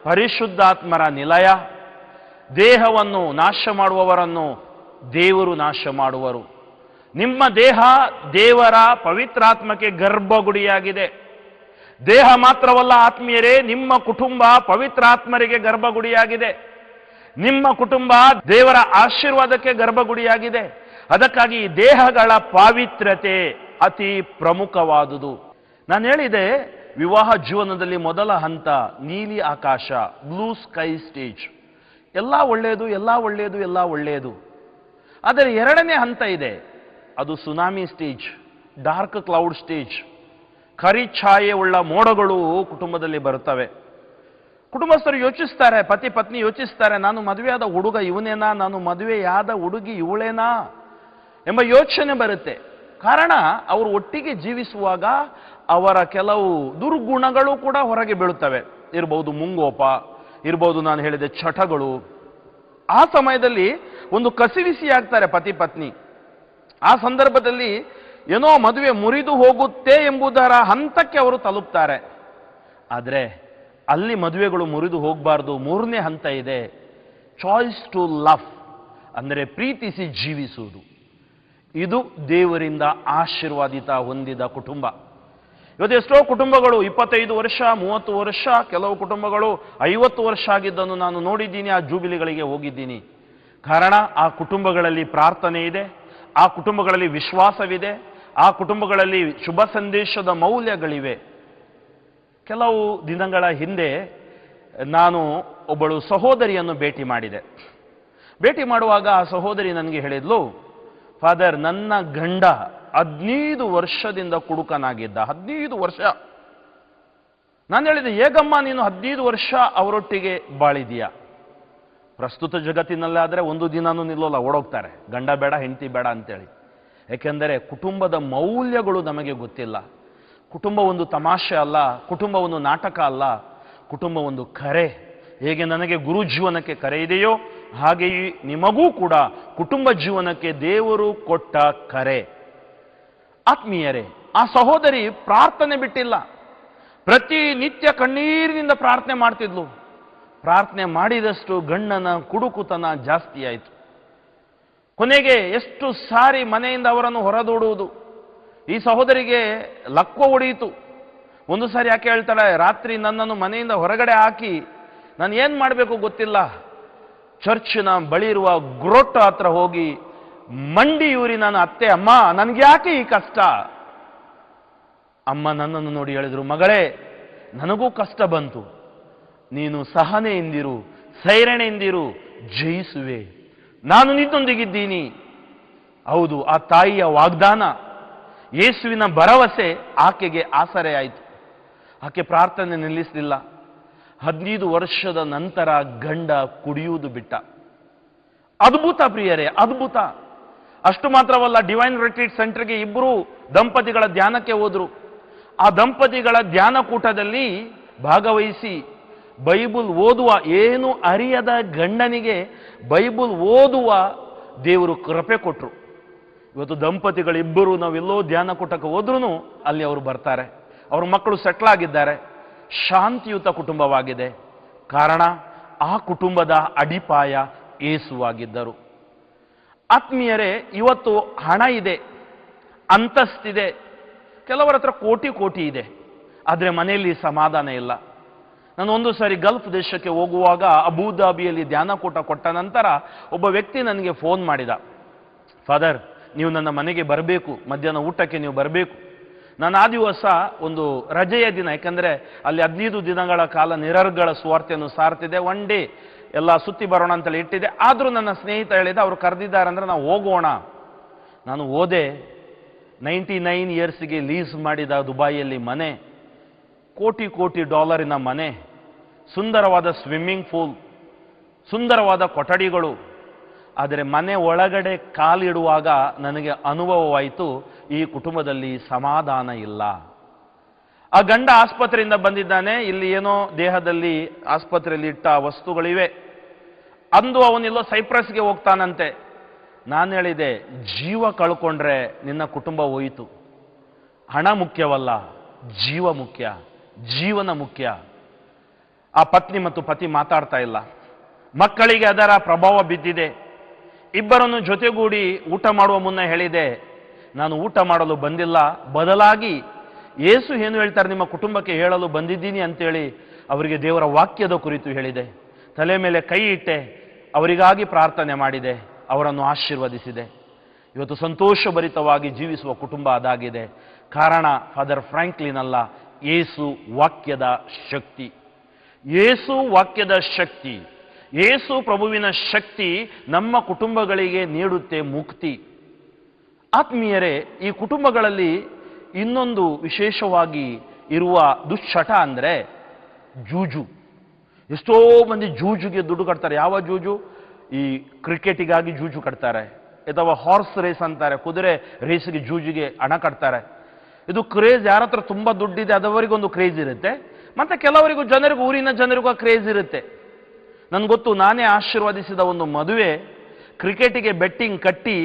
ಪರಿಶುದ್ಧಾತ್ಮರ ನಿಲಯ. ದೇಹವನ್ನು ನಾಶ ಮಾಡುವವರನ್ನು ದೇವರು ನಾಶ ಮಾಡುವರು. ನಿಮ್ಮ ದೇಹ ದೇವರ ಪವಿತ್ರಾತ್ಮಕ್ಕೆ ಗರ್ಭಗುಡಿಯಾಗಿದೆ. ದೇಹ ಮಾತ್ರವಲ್ಲ ಆತ್ಮೀಯರೇ, ನಿಮ್ಮ ಕುಟುಂಬ ಪವಿತ್ರಾತ್ಮರಿಗೆ ಗರ್ಭಗುಡಿಯಾಗಿದೆ. ನಿಮ್ಮ ಕುಟುಂಬ ದೇವರ ಆಶೀರ್ವಾದಕ್ಕೆ ಗರ್ಭಗುಡಿಯಾಗಿದೆ. ಅದಕ್ಕಾಗಿ ದೇಹಗಳ ಪಾವಿತ್ರ್ಯತೆ ಅತಿ ಪ್ರಮುಖವಾದುದು. ನಾನು ಹೇಳಿದೆ, ವಿವಾಹ ಜೀವನದಲ್ಲಿ ಮೊದಲ ಹಂತ ನೀಲಿ ಆಕಾಶ, ಬ್ಲೂ ಸ್ಕೈ ಸ್ಟೇಜ್. ಎಲ್ಲ ಒಳ್ಳೆಯದು, ಎಲ್ಲ ಒಳ್ಳೆಯದು, ಎಲ್ಲ ಒಳ್ಳೆಯದು. ಆದರೆ 2ನೇ ಹಂತ ಇದೆ, ಅದು tsunami stage, dark cloud stage. ಕರಿ ಛಾಯೆ ಉಳ್ಳ ಮೋಡಗಳು ಕುಟುಂಬದಲ್ಲಿ ಬರುತ್ತವೆ. ಕುಟುಂಬಸ್ಥರು ಯೋಚಿಸ್ತಾರೆ, ಪತಿ ಪತ್ನಿ ಯೋಚಿಸ್ತಾರೆ, ನಾನು ಮದುವೆಯಾದ ಹುಡುಗ ಇವನೇನಾ, ನಾನು ಮದುವೆಯಾದ ಹುಡುಗಿ ಇವಳೇನಾ ಎಂಬ ಯೋಚನೆ ಬರುತ್ತೆ. ಕಾರಣ ಅವರು ಒಟ್ಟಿಗೆ ಜೀವಿಸುವಾಗ ಅವರ ಕೆಲವು ದುರ್ಗುಣಗಳು ಕೂಡ ಹೊರಗೆ ಬೀಳುತ್ತವೆ. ಇರಬಹುದು ಮುಂಗೋಪ, ಇರಬಹುದು ನಾನು ಹೇಳಿದೆ ಚಟಗಳು. ಆ ಸಮಯದಲ್ಲಿ ಒಂದು ಕಸಿವಿಸಿ ಆಗ್ತಾರೆ ಪತಿ ಪತ್ನಿ. ಆ ಸಂದರ್ಭದಲ್ಲಿ ಏನೋ ಮದುವೆ ಮುರಿದು ಹೋಗುತ್ತೆ ಎಂಬುದರ ಹಂತಕ್ಕೆ ಅವರು ತಲುಪ್ತಾರೆ. ಆದರೆ ಅಲ್ಲಿ ಮದುವೆಗಳು ಮುರಿದು ಹೋಗಬಾರ್ದು. 3ನೇ ಹಂತ ಇದೆ, ಚಾಯ್ಸ್ ಟು ಲವ್, ಅಂದರೆ ಪ್ರೀತಿಸಿ ಜೀವಿಸುವುದು. ಇದು ದೇವರಿಂದ ಆಶೀರ್ವಾದಿತ ಹೊಂದಿದ ಕುಟುಂಬ. ಇವತ್ತು ಎಷ್ಟೋ ಕುಟುಂಬಗಳು 25 ವರ್ಷ, 30 ವರ್ಷ, ಕೆಲವು ಕುಟುಂಬಗಳು 50 ವರ್ಷ ಆಗಿದ್ದನ್ನು ನಾನು ನೋಡಿದ್ದೀನಿ. ಆ ಜೂಬಿಲಿಗಳಿಗೆ ಹೋಗಿದ್ದೀನಿ. ಕಾರಣ ಆ ಕುಟುಂಬಗಳಲ್ಲಿ ಪ್ರಾರ್ಥನೆ ಇದೆ, ಆ ಕುಟುಂಬಗಳಲ್ಲಿ ವಿಶ್ವಾಸವಿದೆ, ಆ ಕುಟುಂಬಗಳಲ್ಲಿ ಶುಭ ಸಂದೇಶದ ಮೌಲ್ಯಗಳಿವೆ. ಕೆಲವು ದಿನಗಳ ಹಿಂದೆ ನಾನು ಒಬ್ಬಳು ಸಹೋದರಿಯನ್ನು ಭೇಟಿ ಮಾಡಿದೆ. ಭೇಟಿ ಮಾಡುವಾಗ ಆ ಸಹೋದರಿ ನನಗೆ ಹೇಳಿದ್ಲು, ಫಾದರ್, ನನ್ನ ಗಂಡ 15 ವರ್ಷದಿಂದ ಕುಡುಕನಾಗಿದ್ದ. 15 ವರ್ಷ. ನಾನು ಹೇಳಿದೆ, ಹೇಗಮ್ಮ ನೀನು 15 ವರ್ಷ ಅವರೊಟ್ಟಿಗೆ ಬಾಳಿದೀಯ? ಪ್ರಸ್ತುತ ಜಗತ್ತಿನಲ್ಲಾದರೆ ಒಂದು ದಿನಾನೂ ನಿಲ್ಲೋಲ್ಲ, ಓಡೋಗ್ತಾರೆ, ಗಂಡ ಬೇಡ ಹೆಂಡತಿ ಬೇಡ ಅಂತೇಳಿ. ಏಕೆಂದರೆ ಕುಟುಂಬದ ಮೌಲ್ಯಗಳು ನಮಗೆ ಗೊತ್ತಿಲ್ಲ. ಕುಟುಂಬ ಒಂದು ತಮಾಷೆ ಅಲ್ಲ, ಕುಟುಂಬ ಒಂದು ನಾಟಕ ಅಲ್ಲ, ಕುಟುಂಬ ಒಂದು ಕರೆ. ಹೇಗೆ ನನಗೆ ಗುರು ಜೀವನಕ್ಕೆ ಕರೆ ಇದೆಯೋ ಹಾಗೆಯೇ ನಿಮಗೂ ಕೂಡ ಕುಟುಂಬ ಜೀವನಕ್ಕೆ ದೇವರು ಕೊಟ್ಟ ಕರೆ. ಆತ್ಮೀಯರೇ, ಆ ಸಹೋದರಿ ಪ್ರಾರ್ಥನೆ ಬಿಟ್ಟಿಲ್ಲ. ಪ್ರತಿನಿತ್ಯ ಕಣ್ಣೀರಿನಿಂದ ಪ್ರಾರ್ಥನೆ ಮಾಡ್ತಿದ್ಲು. ಪ್ರಾರ್ಥನೆ ಮಾಡಿದಷ್ಟು ಗಂಡನ ಕುಡುಕುತನ ಜಾಸ್ತಿ ಆಯಿತು. ಕೊನೆಗೆ ಎಷ್ಟು ಸಾರಿ ಮನೆಯಿಂದ ಅವರನ್ನು ಹೊರದೂಡುವುದು. ಈ ಸಹೋದರಿಗೆ ಲಕ್ವ ಹೊಡೆಯಿತು. ಒಂದು ಸಾರಿ ಯಾಕೆ ಹೇಳ್ತಾಳೆ, ರಾತ್ರಿ ನನ್ನನ್ನು ಮನೆಯಿಂದ ಹೊರಗಡೆ ಹಾಕಿ ನಾನು ಏನು ಮಾಡಬೇಕು ಗೊತ್ತಿಲ್ಲ, ಚರ್ಚಿನ ಬಳಿ ಇರುವ ಗ್ರೋಟ್ ಹತ್ರ ಹೋಗಿ ಮಂಡಿಯೂರಿ ನಾನು ಅತ್ತೆ, ಅಮ್ಮ ನನಗೆ ಯಾಕೆ ಈ ಕಷ್ಟ? ಅಮ್ಮ ನನ್ನನ್ನು ನೋಡಿ ಹೇಳಿದ್ರು, ಮಗಳೇ ನನಗೂ ಕಷ್ಟ ಬಂತು, ನೀನು ಸಹನೆಯಿಂದಿರು, ಸೈರಣೆಯಿಂದಿರು, ಜಯಿಸುವೆ, ನಾನು ನಿನ್ನೊಂದಿಗಿದ್ದೀನಿ. ಹೌದು, ಆ ತಾಯಿಯ ವಾಗ್ದಾನ, ಯೇಸುವಿನ ಭರವಸೆ ಆಕೆಗೆ ಆಸರೆ ಆಯಿತು. ಆಕೆ ಪ್ರಾರ್ಥನೆ ನಿಲ್ಲಿಸಲಿಲ್ಲ. 15 ವರ್ಷದ ನಂತರ ಗಂಡ ಕುಡಿಯುವುದು ಬಿಟ್ಟ. ಅದ್ಭುತ ಪ್ರಿಯರೇ, ಅದ್ಭುತ. ಅಷ್ಟು ಮಾತ್ರವಲ್ಲ, ಡಿವೈನ್ ರಿಟ್ರೀಟ್ ಸೆಂಟರ್ಗೆ ಇಬ್ಬರು ದಂಪತಿಗಳ ಧ್ಯಾನಕ್ಕೆ ಹೋದ್ರು. ಆ ದಂಪತಿಗಳ ಧ್ಯಾನ ಕೂಟದಲ್ಲಿ ಭಾಗವಹಿಸಿ ಬೈಬಲ್ ಓದುವ, ಏನು ಅರಿಯದ ಗಂಡನಿಗೆ ಬೈಬಲ್ ಓದುವ ದೇವರು ಕೃಪೆ ಕೊಟ್ಟರು. ಇವತ್ತು ದಂಪತಿಗಳಿಬ್ಬರು ನಾವೆಲ್ಲೋ ಧ್ಯಾನ ಕೂಟಕ್ಕೆ ಹೋದ್ರೂ ಅಲ್ಲಿ ಅವರು ಬರ್ತಾರೆ. ಅವ್ರ ಮಕ್ಕಳು ಸೆಟ್ಲ್ ಆಗಿದ್ದಾರೆ, ಶಾಂತಿಯುತ ಕುಟುಂಬವಾಗಿದೆ. ಕಾರಣ, ಆ ಕುಟುಂಬದ ಅಡಿಪಾಯ ಯೇಸುವಾಗಿದ್ದರು. ಆತ್ಮೀಯರೇ, ಇವತ್ತು ಹಣ ಇದೆ, ಅಂತಸ್ತಿದೆ, ಕೆಲವರ ಹತ್ರ ಕೋಟಿ ಕೋಟಿ ಇದೆ, ಆದರೆ ಮನೆಯಲ್ಲಿ ಸಮಾಧಾನ ಇಲ್ಲ. ನಾನು ಒಂದು ಸಾರಿ ಗಲ್ಫ್ ದೇಶಕ್ಕೆ ಹೋಗುವಾಗ ಅಬುದಾಬಿಯಲ್ಲಿ ಧ್ಯಾನಕೂಟ ಕೊಟ್ಟ ನಂತರ ಒಬ್ಬ ವ್ಯಕ್ತಿ ನನಗೆ ಫೋನ್ ಮಾಡಿದ, ಫಾದರ್ ನೀವು ನನ್ನ ಮನೆಗೆ ಬರಬೇಕು, ಮಧ್ಯಾಹ್ನ ಊಟಕ್ಕೆ ನೀವು ಬರಬೇಕು. ನಾನು ಆ ದಿವಸ ಒಂದು ರಜೆಯ ದಿನ, ಯಾಕಂದರೆ ಅಲ್ಲಿ 15 ದಿನಗಳ ಕಾಲ ನಿರರ್ಗಳ ಸುವಾರ್ತೆಯನ್ನು ಸಾರ್ತಿದೆ, ಒನ್ ಡೇ ಎಲ್ಲ ಸುತ್ತಿ ಬರೋಣ ಅಂತೇಳಿ ಇಟ್ಟಿದೆ. ಆದರೂ ನನ್ನ ಸ್ನೇಹಿತ ಹೇಳಿದ, ಅವರು ಕರೆದಿದ್ದಾರೆ ಅಂದರೆ ನಾವು ಹೋಗೋಣ. ನಾನು ಹೋದೆ. 99 ಇಯರ್ಸ್ಗೆ ಲೀಸ್ ಮಾಡಿದ ದುಬೈಯಲ್ಲಿ ಮನೆ, ಕೋಟಿ ಕೋಟಿ ಡಾಲರಿನ ಮನೆ, ಸುಂದರವಾದ ಸ್ವಿಮ್ಮಿಂಗ್ ಪೂಲ್, ಸುಂದರವಾದ ಕೊಠಡಿಗಳು. ಆದರೆ ಮನೆ ಒಳಗಡೆ ಕಾಲಿಡುವಾಗ ನನಗೆ ಅನುಭವವಾಯಿತು, ಈ ಕುಟುಂಬದಲ್ಲಿ ಸಮಾಧಾನ ಇಲ್ಲ. ಆ ಗಂಡ ಆಸ್ಪತ್ರೆಯಿಂದ ಬಂದಿದ್ದಾನೆ, ಇಲ್ಲಿ ಏನೋ ದೇಹದಲ್ಲಿ ಆಸ್ಪತ್ರೆಯಲ್ಲಿ ಇಟ್ಟ ವಸ್ತುಗಳಿವೆ. ಅಂದು ಅವನೆಲ್ಲೋ ಸೈಪ್ರಸ್ಗೆ ಹೋಗ್ತಾನಂತೆ. ನಾನು ಹೇಳಿದೆ, ಜೀವ ಕಳ್ಕೊಂಡ್ರೆ ನಿನ್ನ ಕುಟುಂಬ ಹೋಯಿತು. ಹಣ ಮುಖ್ಯವಲ್ಲ, ಜೀವ ಮುಖ್ಯ, ಜೀವನ ಮುಖ್ಯ. ಆ ಪತ್ನಿ ಮತ್ತು ಪತಿ ಮಾತಾಡ್ತಾ ಇಲ್ಲ. ಮಕ್ಕಳಿಗೆ ಅದರ ಪ್ರಭಾವ ಬಿದ್ದಿದೆ. ಇಬ್ಬರನ್ನು ಜೊತೆಗೂಡಿ ಊಟ ಮಾಡುವ ಮುನ್ನ ಹೇಳಿದೆ, ನಾನು ಊಟ ಮಾಡಲು ಬಂದಿಲ್ಲ, ಬದಲಾಗಿ ಯೇಸು ಏನು ಹೇಳ್ತಾರೆ ನಿಮ್ಮ ಕುಟುಂಬಕ್ಕೆ ಹೇಳಲು ಬಂದಿದ್ದೀನಿ ಅಂತೇಳಿ ಅವರಿಗೆ ದೇವರ ವಾಕ್ಯದ ಕುರಿತು ಹೇಳಿದೆ. ತಲೆ ಮೇಲೆ ಕೈ ಇಟ್ಟೆ, ಅವರಿಗಾಗಿ ಪ್ರಾರ್ಥನೆ ಮಾಡಿದೆ, ಅವರನ್ನು ಆಶೀರ್ವದಿಸಿದೆ. ಇವತ್ತು ಸಂತೋಷಭರಿತವಾಗಿ ಜೀವಿಸುವ ಕುಟುಂಬ ಅದಾಗಿದೆ. ಕಾರಣ ಫಾದರ್ ಫ್ರಾಂಕ್ಲಿನ್ ಅಲ್ಲ, ಯೇಸು ವಾಕ್ಯದ ಶಕ್ತಿ. ಯೇಸು ವಾಕ್ಯದ ಶಕ್ತಿ, ಯೇಸು ಪ್ರಭುವಿನ ಶಕ್ತಿ ನಮ್ಮ ಕುಟುಂಬಗಳಿಗೆ ನೀಡುತ್ತೆ ಮುಕ್ತಿ. ಆತ್ಮೀಯರೇ, ಈ ಕುಟುಂಬಗಳಲ್ಲಿ ಇನ್ನೊಂದು ವಿಶೇಷವಾಗಿ ಇರುವ ದುಶ್ಚಟ ಅಂದರೆ ಜೂಜು. ಎಷ್ಟೋ ಮಂದಿ ಜೂಜುಗೆ ದುಡ್ಡು ಕಟ್ತಾರೆ. ಯಾವ ಜೂಜು? ಈ ಕ್ರಿಕೆಟಿಗಾಗಿ ಜೂಜು ಕಟ್ತಾರೆ, ಅಥವಾ ಹಾರ್ಸ್ ರೇಸ್ ಅಂತಾರೆ, ಕುದುರೆ ರೇಸ್ಗೆ ಜೂಜಿಗೆ ಹಣ ಕಟ್ತಾರೆ. ಇದು ಕ್ರೇಜ್. ಯಾರ ಹತ್ರ ತುಂಬ ದುಡ್ಡಿದೆ ಅದವರಿಗೊಂದು ಕ್ರೇಜ್ ಇರುತ್ತೆ, ಮತ್ತೆ ಕೆಲವರಿಗೂ ಜನರಿಗೂ, ಊರಿನ ಜನರಿಗೂ ಆ ಕ್ರೇಜ್ ಇರುತ್ತೆ. ನನ್ಗೆ ಗೊತ್ತು, ನಾನೇ ಆಶೀರ್ವದಿಸಿದ ಒಂದು ಮದುವೆ ಕ್ರಿಕೆಟಿಗೆ ಬೆಟ್ಟಿಂಗ್ ಕಟ್ಟಿ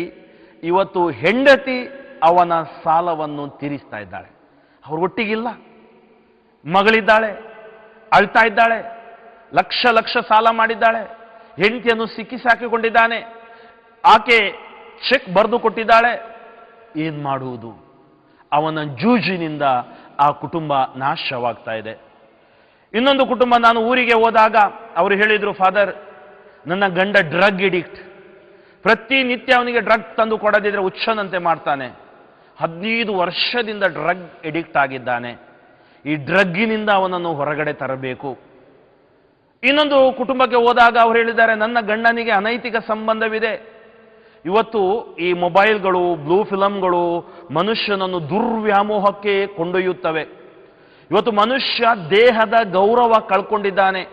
ಇವತ್ತು ಹೆಂಡತಿ ಅವನ ಸಾಲವನ್ನು ತೀರಿಸ್ತಾ ಇದ್ದಾಳೆ. ಅವ್ರು ಒಟ್ಟಿಗಿಲ್ಲ, ಮಗಳಿದ್ದಾಳೆ, ಅಳ್ತಾ ಇದ್ದಾಳೆ, ಲಕ್ಷ ಲಕ್ಷ ಸಾಲ ಮಾಡಿದ್ದಾಳೆ, ಹೆಂಡತಿಯನ್ನು ಸಿಕ್ಕಿಸಾಕಿಕೊಂಡಿದ್ದಾನೆ, ಆಕೆ ಚೆಕ್ ಬರೆದು ಕೊಟ್ಟಿದ್ದಾಳೆ. ಏನ್ ಮಾಡುವುದು? ಅವನ ಜೂಜಿನಿಂದ ಆ ಕುಟುಂಬ ನಾಶವಾಗ್ತಾ ಇದೆ. ಇನ್ನೊಂದು ಕುಟುಂಬ, ನಾನು ಊರಿಗೆ ಹೋದಾಗ ಅವರು ಹೇಳಿದ್ರು, ಫಾದರ್ ನನ್ನ ಗಂಡ ಡ್ರಗ್ ಎಡಿಕ್ಟ್, ಪ್ರತಿನಿತ್ಯ ಅವನಿಗೆ ಡ್ರಗ್ ತಂದು ಕೊಡದಿದ್ರೆ ಹುಚ್ಚನಂತೆ ಮಾಡ್ತಾನೆ. 15 ವರ್ಷದಿಂದ ಡ್ರಗ್ ಎಡಿಕ್ಟ್ ಆಗಿದ್ದಾನೆ. ಈ ಡ್ರಗ್ಗಿನಿಂದ ಅವನನ್ನು ಹೊರಗಡೆ ತರಬೇಕು. ಇನ್ನೊಂದು ಕುಟುಂಬಕ್ಕೆ ಹೋದಾಗ ಅವರು ಹೇಳಿದ್ದಾರೆ, ನನ್ನ ಗಂಡನಿಗೆ ಅನೈತಿಕ ಸಂಬಂಧವಿದೆ. ಇವತ್ತು ಈ ಮೊಬೈಲ್ಗಳು, ಬ್ಲೂ ಫಿಲಂಗಳು ಮನುಷ್ಯನನ್ನು ದುರ್ವ್ಯಾಮೋಹಕ್ಕೆ ಕೊಂಡೊಯ್ಯುತ್ತವೆ. ಇವತ್ತು ಮನುಷ್ಯ ದೇಹದ ಗೌರವ ಕಳ್ಕೊಂಡಿದ್ದಾನೆ.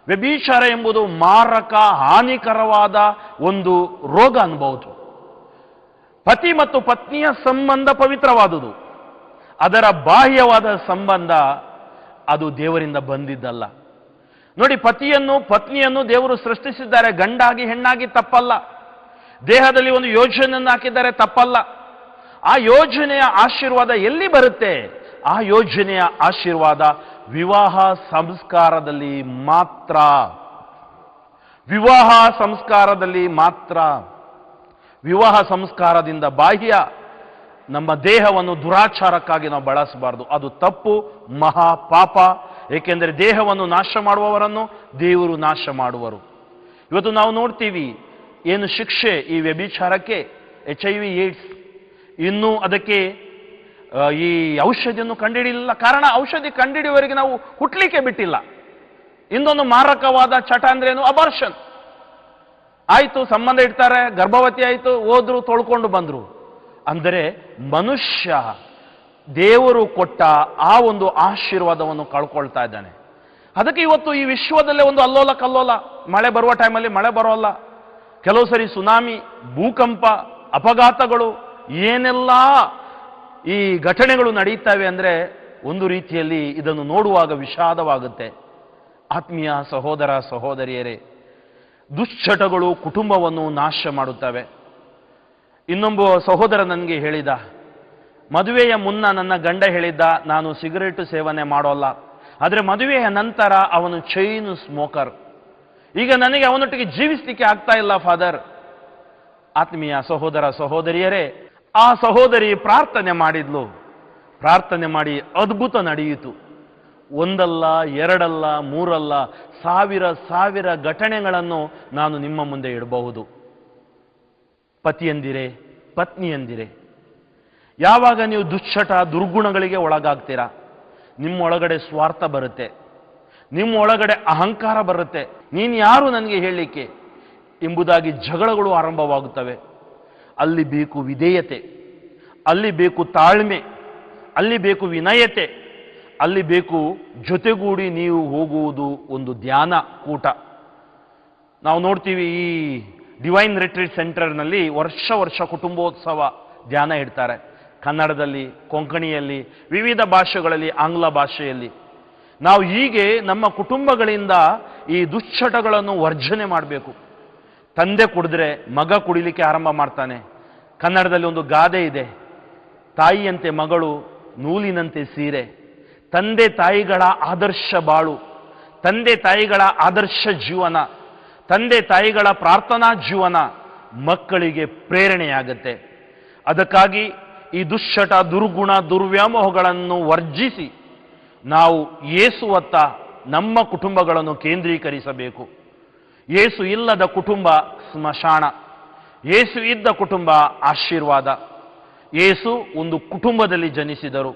ವ್ಯಭಿಚಾರ ಎಂಬುದು ಮಾರಕ ಹಾನಿಕರವಾದ ಒಂದು ರೋಗ ಅನ್ಬಹುದು. ಪತಿ ಮತ್ತು ಪತ್ನಿಯ ಸಂಬಂಧ ಪವಿತ್ರವಾದುದು, ಅದರ ಬಾಹ್ಯವಾದ ಸಂಬಂಧ ಅದು ದೇವರಿಂದ ಬಂದಿದ್ದಲ್ಲ. ನೋಡಿ, ಪತ್ನಿಯನ್ನು ದೇವರು ಸೃಷ್ಟಿಸಿದ್ದಾರೆ, ಗಂಡಾಗಿ ಹೆಣ್ಣಾಗಿ, ತಪ್ಪಲ್ಲ. ದೇಹದಲ್ಲಿ ಒಂದು ಯೋಜನೆಯನ್ನು ಹಾಕಿದ್ದಾರೆ, ತಪ್ಪಲ್ಲ. ಆ ಯೋಜನೆಯ ಆಶೀರ್ವಾದ ಎಲ್ಲಿ ಬರುತ್ತೆ? ಆ ಯೋಜನೆಯ ಆಶೀರ್ವಾದ ವಿವಾಹ ಸಂಸ್ಕಾರದಲ್ಲಿ ಮಾತ್ರ. ವಿವಾಹ ಸಂಸ್ಕಾರದಲ್ಲಿ ಮಾತ್ರ. ವಿವಾಹ ಸಂಸ್ಕಾರದಿಂದ ಬಾಹ್ಯ ನಮ್ಮ ದೇಹವನ್ನು ದುರಾಚಾರಕ್ಕಾಗಿ ನಾವು ಬಳಸಬಾರದು. ಅದು ತಪ್ಪು, ಮಹಾ ಪಾಪ. ಏಕೆಂದರೆ ದೇಹವನ್ನು ನಾಶ ಮಾಡುವವರನ್ನು ದೇವರು ನಾಶ ಮಾಡುವರು. ಇವತ್ತು ನಾವು ನೋಡ್ತೀವಿ ಏನು ಶಿಕ್ಷೆ ಈ ವ್ಯಭಿಚಾರಕ್ಕೆ, HIV ಏಡ್ಸ್. ಇನ್ನೂ ಅದಕ್ಕೆ ಈ ಔಷಧಿಯನ್ನು ಕಂಡುಹಿಡಿಯಲಿಲ್ಲ. ಕಾರಣ, ಔಷಧಿ ಕಂಡುಹಿಡಿಯುವವರೆಗೆ ನಾವು ಹುಟ್ಟಲಿಕ್ಕೆ ಬಿಟ್ಟಿಲ್ಲ. ಇನ್ನೊಂದು ಮಾರಕವಾದ ಚಟ ಅಂದ್ರೇನು? ಅಬಾರ್ಷನ್. ಆಯ್ತು, ಸಂಬಂಧ ಇಡ್ತಾರೆ, ಗರ್ಭವತಿ ಆಯಿತು, ಹೋದ್ರು, ತೊಳ್ಕೊಂಡು ಬಂದ್ರು. ಅಂದರೆ ಮನುಷ್ಯ ದೇವರು ಕೊಟ್ಟ ಆ ಒಂದು ಆಶೀರ್ವಾದವನ್ನು ಕಳ್ಕೊಳ್ತಾ ಇದ್ದಾನೆ. ಅದಕ್ಕೆ ಇವತ್ತು ಈ ವಿಶ್ವದಲ್ಲೇ ಒಂದು ಅಲ್ಲೋಲ ಕಲ್ಲೋಲ. ಮಳೆ ಬರುವ ಟೈಮಲ್ಲಿ ಮಳೆ ಬರೋಲ್ಲ, ಕೆಲವು ಸರಿ ಸುನಾಮಿ, ಭೂಕಂಪ, ಅಪಘಾತಗಳು, ಏನೆಲ್ಲ ಈ ಘಟನೆಗಳು ನಡೀತವೆ ಅಂದರೆ ಒಂದು ರೀತಿಯಲ್ಲಿ ಇದನ್ನು ನೋಡುವಾಗ ವಿಷಾದವಾಗುತ್ತೆ. ಆತ್ಮೀಯ ಸಹೋದರ ಸಹೋದರಿಯರೇ, ದುಶ್ಚಟಗಳು ಕುಟುಂಬವನ್ನು ನಾಶ ಮಾಡುತ್ತವೆ. ಇನ್ನೊಬ್ಬ ಸಹೋದರ ನನಗೆ ಹೇಳಿದ, ಮದುವೆಯ ಮುನ್ನ ನನ್ನ ಗಂಡ ಹೇಳಿದ್ದ, ನಾನು ಸಿಗರೇಟು ಸೇವನೆ ಮಾಡೋಲ್ಲ, ಆದರೆ ಮದುವೆಯ ನಂತರ ಅವನು ಚೈನ್ ಸ್ಮೋಕರ್. ಈಗ ನನಗೆ ಅವನೊಟ್ಟಿಗೆ ಜೀವಿಸಲಿಕ್ಕೆ ಆಗ್ತಾ ಇಲ್ಲ ಫಾದರ್. ಆತ್ಮೀಯ ಸಹೋದರ ಸಹೋದರಿಯರೇ, ಆ ಸಹೋದರಿ ಪ್ರಾರ್ಥನೆ ಮಾಡಿದ್ಲು. ಪ್ರಾರ್ಥನೆ ಮಾಡಿ ಅದ್ಭುತ ನಡೆಯಿತು. ಒಂದಲ್ಲ, ಎರಡಲ್ಲ, ಮೂರಲ್ಲ, ಸಾವಿರ ಘಟನೆಗಳನ್ನು ನಾನು ನಿಮ್ಮ ಮುಂದೆ ಇಡಬಹುದು. ಪತಿಯಂದಿರೇ, ಪತ್ನಿಯಂದಿರೇ, ಯಾವಾಗ ನೀವು ದುಶ್ಚಟ ದುರ್ಗುಣಗಳಿಗೆ ಒಳಗಾಗ್ತೀರಾ, ನಿಮ್ಮ ಒಳಗಡೆ ಸ್ವಾರ್ಥ ಬರುತ್ತೆ, ನಿಮ್ಮ ಒಳಗಡೆ ಅಹಂಕಾರ ಬರುತ್ತೆ. ನೀನು ಯಾರು ನನಗೆ ಹೇಳಲಿಕ್ಕೆ ಎಂಬುದಾಗಿ ಜಗಳಗಳು ಆರಂಭವಾಗುತ್ತವೆ. ಅಲ್ಲಿ ಬೇಕು ವಿಧೇಯತೆ, ಅಲ್ಲಿ ಬೇಕು ತಾಳ್ಮೆ, ಅಲ್ಲಿ ಬೇಕು ವಿನಯತೆ, ಅಲ್ಲಿ ಬೇಕು ಜೊತೆಗೂಡಿ ನೀವು ಹೋಗುವುದು ಒಂದು ಧ್ಯಾನ ಕೂಟ. ನಾವು ನೋಡ್ತೀವಿ ಈ ಡಿವೈನ್ ರಿಟ್ರೀಟ್ ಸೆಂಟರ್ನಲ್ಲಿ ವರ್ಷ ಕುಟುಂಬೋತ್ಸವ ಧ್ಯಾನ ಇಡ್ತಾರೆ. ಕನ್ನಡದಲ್ಲಿ, ಕೊಂಕಣಿಯಲ್ಲಿ, ವಿವಿಧ ಭಾಷೆಗಳಲ್ಲಿ, ಆಂಗ್ಲ ಭಾಷೆಯಲ್ಲಿ. ನಾವು ಹೀಗೆ ನಮ್ಮ ಕುಟುಂಬಗಳಿಂದ ಈ ದುಶ್ಚಟಗಳನ್ನು ವರ್ಜನೆ ಮಾಡಬೇಕು. ತಂದೆ ಕುಡಿದ್ರೆ ಮಗ ಕುಡಿಲಿಕ್ಕೆ ಆರಂಭ ಮಾಡ್ತಾನೆ. ಕನ್ನಡದಲ್ಲಿ ಒಂದು ಗಾದೆ ಇದೆ, ತಾಯಿಯಂತೆ ಮಗಳು, ನೂಲಿನಂತೆ ಸೀರೆ. ತಂದೆ ತಾಯಿಗಳ ಆದರ್ಶ ಬಾಳು, ತಂದೆ ತಾಯಿಗಳ ಆದರ್ಶ ಜೀವನ, ತಂದೆ ತಾಯಿಗಳ ಪ್ರಾರ್ಥನಾ ಜೀವನ ಮಕ್ಕಳಿಗೆ ಪ್ರೇರಣೆಯಾಗತ್ತೆ. ಅದಕ್ಕಾಗಿ ಈ ದುಶ್ಚಟ ದುರ್ಗುಣ ದುರ್ವ್ಯಾಮೋಹಗಳನ್ನು ವರ್ಜಿಸಿ ನಾವು ಯೇಸುವತ್ತ ನಮ್ಮ ಕುಟುಂಬಗಳನ್ನು ಕೇಂದ್ರೀಕರಿಸಬೇಕು. ಯೇಸು ಇಲ್ಲದ ಕುಟುಂಬ ಸ್ಮಶಾನ, ಯೇಸು ಇದ್ದ ಕುಟುಂಬ ಆಶೀರ್ವಾದ. ಯೇಸು ಒಂದು ಕುಟುಂಬದಲ್ಲಿ ಜನಿಸಿದರು.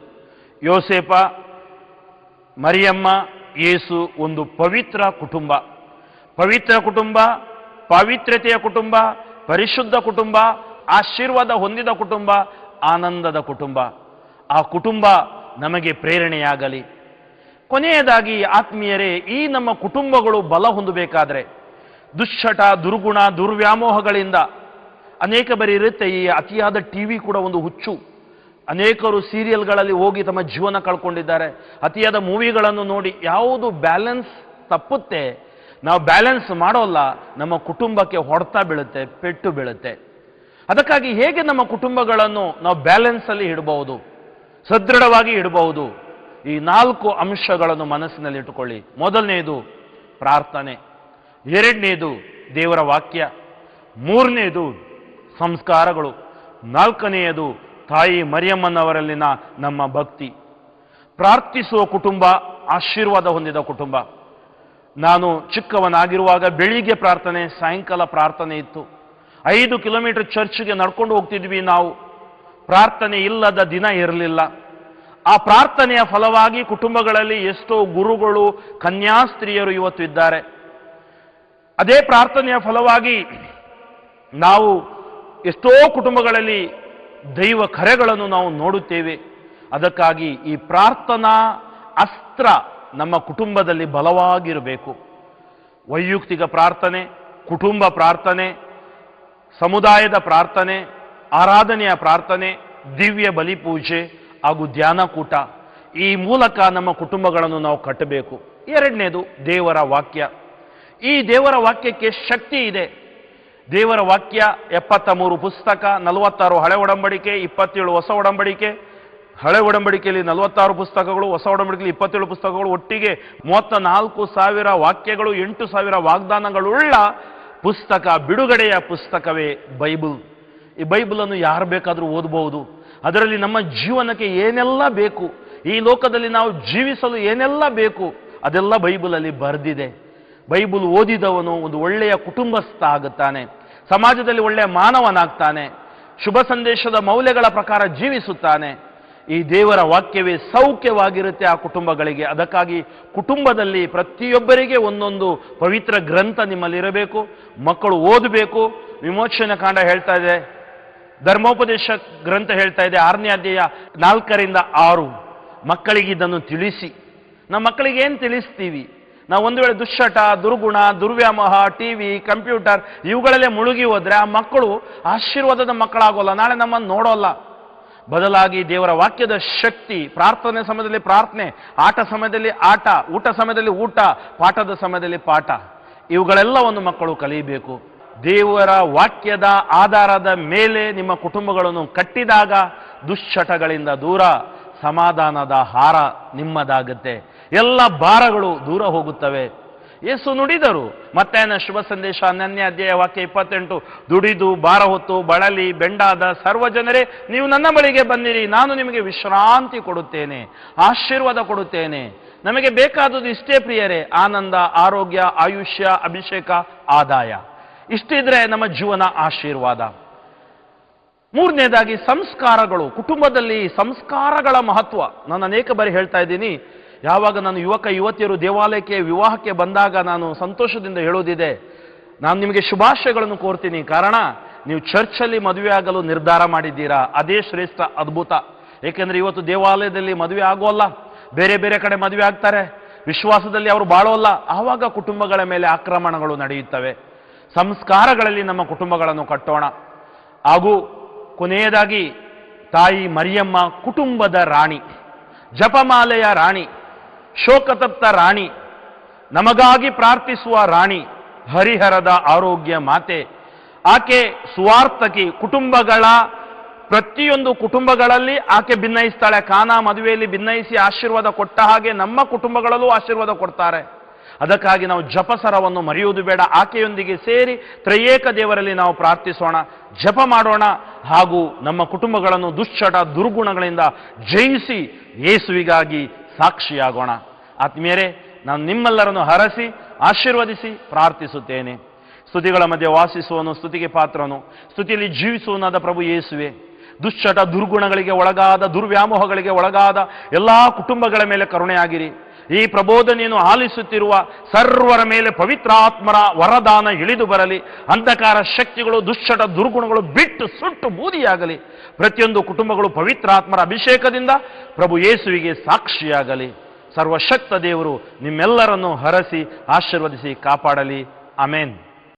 ಯೋಸೇಪ, ಮರಿಯಮ್ಮ, ಯೇಸು ಒಂದು ಪವಿತ್ರ ಕುಟುಂಬ. ಪವಿತ್ರ ಕುಟುಂಬ, ಪಾವಿತ್ರ್ಯತೆಯ ಕುಟುಂಬ, ಪರಿಶುದ್ಧ ಕುಟುಂಬ, ಆಶೀರ್ವಾದ ಹೊಂದಿದ ಕುಟುಂಬ, ಆನಂದದ ಕುಟುಂಬ. ಆ ಕುಟುಂಬ ನಮಗೆ ಪ್ರೇರಣೆಯಾಗಲಿ. ಕೊನೆಯದಾಗಿ ಆತ್ಮೀಯರೇ, ಈ ನಮ್ಮ ಕುಟುಂಬಗಳು ಬಲ ಹೊಂದಬೇಕಾದ್ರೆ ದುಶ್ಚಟ ದುರ್ಗುಣ ದುರ್ವ್ಯಾಮೋಹಗಳಿಂದ ಅನೇಕ ಬಾರಿ ಇರುತ್ತೆ. ಈ ಅತಿಯಾದ ಟಿವಿ ಕೂಡ ಒಂದು ಹುಚ್ಚು. ಅನೇಕರು ಸೀರಿಯಲ್ಗಳಲ್ಲಿ ಹೋಗಿ ತಮ್ಮ ಜೀವನ ಕಳ್ಕೊಂಡಿದ್ದಾರೆ. ಅತಿಯಾದ ಮೂವಿಗಳನ್ನು ನೋಡಿ ಯಾವುದು ಬ್ಯಾಲೆನ್ಸ್ ತಪ್ಪುತ್ತೆ, ನಾವು ಬ್ಯಾಲೆನ್ಸ್ ಮಾಡೋಲ್ಲ, ನಮ್ಮ ಕುಟುಂಬಕ್ಕೆ ಹೊಡೆತ ಬೀಳುತ್ತೆ, ಪೆಟ್ಟು ಬೀಳುತ್ತೆ. ಅದಕ್ಕಾಗಿ ಹೇಗೆ ನಮ್ಮ ಕುಟುಂಬಗಳನ್ನು ನಾವು ಬ್ಯಾಲೆನ್ಸಲ್ಲಿ ಇಡಬಹುದು, ಸದೃಢವಾಗಿ ಇಡಬಹುದು? ಈ 4 ಅಂಶಗಳನ್ನು ಮನಸ್ಸಿನಲ್ಲಿ ಇಟ್ಟುಕೊಳ್ಳಿ. ಮೊದಲನೆಯದು ಪ್ರಾರ್ಥನೆ, ಎರಡನೆಯದು ದೇವರ ವಾಕ್ಯ, ಮೂರನೆಯದು ಸಂಸ್ಕಾರಗಳು, ನಾಲ್ಕನೆಯದು ತಾಯಿ ಮರಿಯಮ್ಮನವರಲ್ಲಿನ ನಮ್ಮ ಭಕ್ತಿ. ಪ್ರಾರ್ಥಿಸುವ ಕುಟುಂಬ ಆಶೀರ್ವಾದ ಹೊಂದಿದ ಕುಟುಂಬ. ನಾನು ಚಿಕ್ಕವನಾಗಿರುವಾಗ ಬೆಳಿಗ್ಗೆ ಪ್ರಾರ್ಥನೆ, ಸಾಯಂಕಾಲ ಪ್ರಾರ್ಥನೆ ಇತ್ತು. 5 ಕಿಲೋಮೀಟರ್ ಚರ್ಚ್ಗೆ ನಡ್ಕೊಂಡು ಹೋಗ್ತಿದ್ವಿ ನಾವು. ಪ್ರಾರ್ಥನೆ ಇಲ್ಲದ ದಿನ ಇರಲಿಲ್ಲ. ಆ ಪ್ರಾರ್ಥನೆಯ ಫಲವಾಗಿ ಕುಟುಂಬಗಳಲ್ಲಿ ಎಷ್ಟೋ ಗುರುಗಳು, ಕನ್ಯಾಸ್ತ್ರೀಯರು ಇವತ್ತು ಇದ್ದಾರೆ. ಅದೇ ಪ್ರಾರ್ಥನೆಯ ಫಲವಾಗಿ ನಾವು ಎಷ್ಟೋ ಕುಟುಂಬಗಳಲ್ಲಿ ದೈವ ಕರೆಗಳನ್ನು ನಾವು ನೋಡುತ್ತೇವೆ. ಅದಕ್ಕಾಗಿ ಈ ಪ್ರಾರ್ಥನಾ ಅಸ್ತ್ರ ನಮ್ಮ ಕುಟುಂಬದಲ್ಲಿ ಬಲವಾಗಿರಬೇಕು. ವೈಯಕ್ತಿಕ ಪ್ರಾರ್ಥನೆ, ಕುಟುಂಬ ಪ್ರಾರ್ಥನೆ, ಸಮುದಾಯದ ಪ್ರಾರ್ಥನೆ, ಆರಾಧನೆಯ ಪ್ರಾರ್ಥನೆ, ದಿವ್ಯ ಬಲಿಪೂಜೆ ಹಾಗೂ ಧ್ಯಾನಕೂಟ, ಈ ಮೂಲಕ ನಮ್ಮ ಕುಟುಂಬಗಳನ್ನು ನಾವು ಕಟ್ಟಬೇಕು. ಎರಡನೇದು ದೇವರ ವಾಕ್ಯ. ಈ ದೇವರ ವಾಕ್ಯಕ್ಕೆ ಶಕ್ತಿ ಇದೆ. ದೇವರ ವಾಕ್ಯ 73 ಪುಸ್ತಕ, 46 ಹಳೆ ಒಡಂಬಡಿಕೆ, 27 ಹೊಸ ಒಡಂಬಡಿಕೆ. ಹಳೆ ಒಡಂಬಡಿಕೆಯಲ್ಲಿ 46 ಪುಸ್ತಕಗಳು, ಹೊಸ ಒಡಂಬಡಿಕೆಯಲ್ಲಿ 27 ಪುಸ್ತಕಗಳು, ಒಟ್ಟಿಗೆ 34,000 ವಾಕ್ಯಗಳು, 8,000 ವಾಗ್ದಾನಗಳುಳ್ಳ ಪುಸ್ತಕ, ಬಿಡುಗಡೆಯ ಪುಸ್ತಕವೇ ಬೈಬಲ್. ಈ ಬೈಬಲನ್ನು ಯಾರು ಬೇಕಾದರೂ ಓದಬಹುದು. ಅದರಲ್ಲಿ ನಮ್ಮ ಜೀವನಕ್ಕೆ ಏನೆಲ್ಲ ಬೇಕು, ಈ ಲೋಕದಲ್ಲಿ ನಾವು ಜೀವಿಸಲು ಏನೆಲ್ಲ ಬೇಕು, ಅದೆಲ್ಲ ಬೈಬಲಲ್ಲಿ ಬರೆದಿದೆ. ಬೈಬಲ್ ಓದಿದವನು ಒಂದು ಒಳ್ಳೆಯ ಕುಟುಂಬಸ್ಥ ಆಗುತ್ತಾನೆ, ಸಮಾಜದಲ್ಲಿ ಒಳ್ಳೆಯ ಮಾನವನಾಗ್ತಾನೆ, ಶುಭ ಸಂದೇಶದ ಮೌಲ್ಯಗಳ ಪ್ರಕಾರ ಜೀವಿಸುತ್ತಾನೆ. ಈ ದೇವರ ವಾಕ್ಯವೇ ಸೌಖ್ಯವಾಗಿರುತ್ತೆ ಆ ಕುಟುಂಬಗಳಿಗೆ. ಅದಕ್ಕಾಗಿ ಕುಟುಂಬದಲ್ಲಿ ಪ್ರತಿಯೊಬ್ಬರಿಗೆ ಒಂದೊಂದು ಪವಿತ್ರ ಗ್ರಂಥ ನಿಮ್ಮಲ್ಲಿರಬೇಕು. ಮಕ್ಕಳು ಓದಬೇಕು. ವಿಮೋಚನ ಕಾಂಡ ಹೇಳ್ತಾ ಇದೆ, ಧರ್ಮೋಪದೇಶ ಗ್ರಂಥ ಹೇಳ್ತಾ ಇದೆ 6ನೇ ಅಧ್ಯಾಯ 4ರಿಂದ 6. ಮಕ್ಕಳಿಗೆ ಇದನ್ನು ತಿಳಿಸಿ. ನಮ್ಮ ಮಕ್ಕಳಿಗೆ ಏನು ತಿಳಿಸ್ತೀವಿ? ನಾವು ಒಂದು ವೇಳೆ ದುಶ್ಚಟ, ದುರ್ಗುಣ, ದುರ್ವ್ಯಾಮೋಹ, ಟಿವಿ, ಕಂಪ್ಯೂಟರ್ ಇವುಗಳಲ್ಲೇ ಮುಳುಗಿ ಹೋದ್ರೆ ಆ ಮಕ್ಕಳು ಆಶೀರ್ವಾದದ ಮಕ್ಕಳಾಗೋಲ್ಲ, ನಾಳೆ ನಮ್ಮನ್ನು ನೋಡೋಲ್ಲ. ಬದಲಾಗಿ ದೇವರ ವಾಕ್ಯದ ಶಕ್ತಿ, ಪ್ರಾರ್ಥನೆ ಸಮಯದಲ್ಲಿ ಪ್ರಾರ್ಥನೆ, ಆಟ ಸಮಯದಲ್ಲಿ ಆಟ, ಊಟ ಸಮಯದಲ್ಲಿ ಊಟ, ಪಾಠದ ಸಮಯದಲ್ಲಿ ಪಾಠ, ಇವುಗಳೆಲ್ಲವನ್ನು ಮಕ್ಕಳು ಕಲಿಯಬೇಕು. ದೇವರ ವಾಕ್ಯದ ಆಧಾರದ ಮೇಲೆ ನಿಮ್ಮ ಕುಟುಂಬಗಳನ್ನು ಕಟ್ಟಿದಾಗ ದುಶ್ಚಟಗಳಿಂದ ದೂರ, ಸಮಾಧಾನದ ಹಾರ ನಿಮ್ಮದಾಗುತ್ತೆ, ಎಲ್ಲ ಭಾರಗಳು ದೂರ ಹೋಗುತ್ತವೆ. ಯೇಸು ನುಡಿದರು. ಮತ್ತಾಯನ ಶುಭ ಸಂದೇಶ 12ನೇ ಅಧ್ಯಾಯ ವಾಕ್ಯ 28, ದುಡಿದು ಭಾರ ಹೊತ್ತು ಬಳಲಿ ಬೆಂಡಾದ ಸರ್ವ ಜನರೇ ನೀವು ನನ್ನ ಬಳಿಗೆ ಬಂದಿರಿ, ನಾನು ನಿಮಗೆ ವಿಶ್ರಾಂತಿ ಕೊಡುತ್ತೇನೆ, ಆಶೀರ್ವಾದ ಕೊಡುತ್ತೇನೆ. ನಮಗೆ ಬೇಕಾದುದು ಇಷ್ಟೇ ಪ್ರಿಯರೇ, ಆನಂದ, ಆರೋಗ್ಯ, ಆಯುಷ್ಯ, ಅಭಿಷೇಕ, ಆದಾಯ. ಇಷ್ಟಿದ್ರೆ ನಮ್ಮ ಜೀವನ ಆಶೀರ್ವಾದ. ಮೂರನೇದಾಗಿ ಸಂಸ್ಕಾರಗಳು. ಕುಟುಂಬದಲ್ಲಿ ಸಂಸ್ಕಾರಗಳ ಮಹತ್ವ ನಾನು ಅನೇಕ ಬಾರಿ ಹೇಳ್ತಾ ಇದ್ದೀನಿ. ಯಾವಾಗ ನಾನು ಯುವಕ ಯುವತಿಯರು ದೇವಾಲಯಕ್ಕೆ ವಿವಾಹಕ್ಕೆ ಬಂದಾಗ ನಾನು ಸಂತೋಷದಿಂದ ಹೇಳೋದಿದೆ, ನಾನು ನಿಮಗೆ ಶುಭಾಶಯಗಳನ್ನು ಕೋರ್ತೀನಿ. ಕಾರಣ ನೀವು ಚರ್ಚಲ್ಲಿ ಮದುವೆ ಆಗಲು ನಿರ್ಧಾರ ಮಾಡಿದ್ದೀರಾ, ಅದೇ ಶ್ರೇಷ್ಠ ಅದ್ಭುತ. ಏಕೆಂದ್ರೆ ಇವತ್ತು ದೇವಾಲಯದಲ್ಲಿ ಮದುವೆ ಆಗೋಲ್ಲ, ಬೇರೆ ಬೇರೆ ಕಡೆ ಮದುವೆ ಆಗ್ತಾರೆ, ವಿಶ್ವಾಸದಲ್ಲಿ ಅವರು ಬಾಳೋಲ್ಲ. ಆವಾಗ ಕುಟುಂಬಗಳ ಮೇಲೆ ಆಕ್ರಮಣಗಳು ನಡೆಯುತ್ತವೆ. ಸಂಸ್ಕಾರಗಳಲ್ಲಿ ನಮ್ಮ ಕುಟುಂಬಗಳನ್ನು ಕಟ್ಟೋಣ. ಹಾಗೂ ಕೊನೆಯದಾಗಿ ತಾಯಿ ಮರಿಯಮ್ಮ ಕುಟುಂಬದ ರಾಣಿ, ಜಪಮಾಲೆಯ ರಾಣಿ, ಶೋಕತಪ್ತ ರಾಣಿ, ನಮಗಾಗಿ ಪ್ರಾರ್ಥಿಸುವ ರಾಣಿ, ಹರಿಹರದ ಆರೋಗ್ಯ ಮಾತೆ. ಆಕೆ ಸುವಾರ್ತಕಿ. ಕುಟುಂಬಗಳ ಪ್ರತಿಯೊಂದು ಕುಟುಂಬಗಳಲ್ಲಿ ಆಕೆ ಭಿನ್ನಯಿಸ್ತಾಳೆ. ಕಾನಾ ಮದುವೆಯಲ್ಲಿ ಭಿನ್ನಯಿಸಿ ಆಶೀರ್ವಾದ ಕೊಟ್ಟ ಹಾಗೆ ನಮ್ಮ ಕುಟುಂಬಗಳಲ್ಲೂ ಆಶೀರ್ವಾದ ಕೊಡ್ತಾರೆ. ಅದಕ್ಕಾಗಿ ನಾವು ಜಪಸರವನ್ನು ಮರೆಯುವುದು ಬೇಡ. ಆಕೆಯೊಂದಿಗೆ ಸೇರಿ ತ್ರಯೇಕ ದೇವರಲ್ಲಿ ನಾವು ಪ್ರಾರ್ಥಿಸೋಣ, ಜಪ ಮಾಡೋಣ, ಹಾಗೂ ನಮ್ಮ ಕುಟುಂಬಗಳನ್ನು ದುಶ್ಚಟ ದುರ್ಗುಣಗಳಿಂದ ಜಯಿಸಿ ಯೇಸುವಿಗಾಗಿ ಸಾಕ್ಷಿಯಾಗೋಣ. ಆತ್ಮೀಯರೇ, ನಾನು ನಿಮ್ಮೆಲ್ಲರನ್ನು ಹರಸಿ ಆಶೀರ್ವದಿಸಿ ಪ್ರಾರ್ಥಿಸುತ್ತೇನೆ. ಸ್ತುತಿಗಳ ಮಧ್ಯೆ ವಾಸಿಸುವನು, ಸ್ತುತಿಗೆ ಪಾತ್ರನು, ಸ್ತುತಿಯಲ್ಲಿ ಜೀವಿಸುವನಾದ ಪ್ರಭು ಯೇಸುವೆ, ದುಶ್ಚಟ ದುರ್ಗುಣಗಳಿಗೆ ಒಳಗಾದ, ದುರ್ವ್ಯಾಮೋಹಗಳಿಗೆ ಒಳಗಾದ ಎಲ್ಲ ಕುಟುಂಬಗಳ ಮೇಲೆ ಕರುಣೆಯಾಗಿರಿ. ಈ ಪ್ರಬೋಧನೆಯನ್ನು ಆಲಿಸುತ್ತಿರುವ ಸರ್ವರ ಮೇಲೆ ಪವಿತ್ರಾತ್ಮರ ವರದಾನ ಇಳಿದು ಬರಲಿ. ಅಂಧಕಾರ ಶಕ್ತಿಗಳು, ದುಶ್ಚಟ ದುರ್ಗುಣಗಳು ಬಿಟ್ಟು ಸುಟ್ಟು ಬೂದಿಯಾಗಲಿ. ಪ್ರತಿಯೊಂದು ಕುಟುಂಬಗಳು ಪವಿತ್ರಾತ್ಮರ ಅಭಿಷೇಕದಿಂದ ಪ್ರಭು ಯೇಸುವಿಗೆ ಸಾಕ್ಷಿಯಾಗಲಿ. ಸರ್ವಶಕ್ತ ದೇವರು ನಿಮ್ಮೆಲ್ಲರನ್ನು ಹರಸಿ ಆಶೀರ್ವದಿಸಿ ಕಾಪಾಡಲಿ. ಆಮೆನ್.